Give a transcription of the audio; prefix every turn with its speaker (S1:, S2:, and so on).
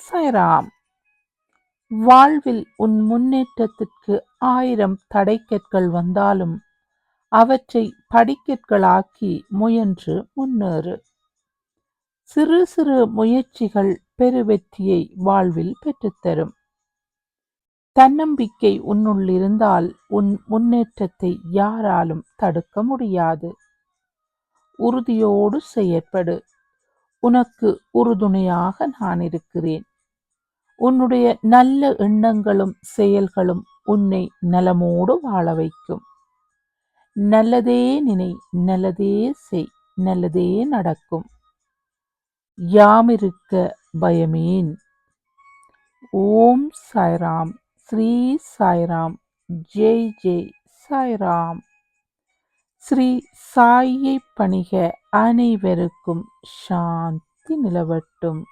S1: சாய்ராம். வாழ்வில் உன் முன்னேற்றத்திற்கு 1000 தடைக்கற்கள் வந்தாலும் அவற்றை படிக்கற்களாக்கி முயன்று முன்னேறு. சிறு சிறு முயற்சிகள் பெருவெற்றியை வாழ்வில் பெற்றுத்தரும். தன்னம்பிக்கை உன்னுள் இருந்தால் உன் முன்னேற்றத்தை யாராலும் தடுக்க முடியாது. உறுதியோடு செயற்படு. உனக்கு உறுதுணையாக நான் இருக்கிறேன். உன்னுடைய நல்ல எண்ணங்களும் செயல்களும் உன்னை நலமோடு வாழ வைக்கும். நல்லதே நினை, நல்லதே செய், நல்லதே நடக்கும். யாமிருக்க பயமேன். ஓம் சாய்ராம். ஸ்ரீ சாய்ராம். ஜெய் ஜெய் சாய்ராம். ஸ்ரீ சாயை பணிக. அனைவருக்கும் சாந்தி நிலவட்டும்.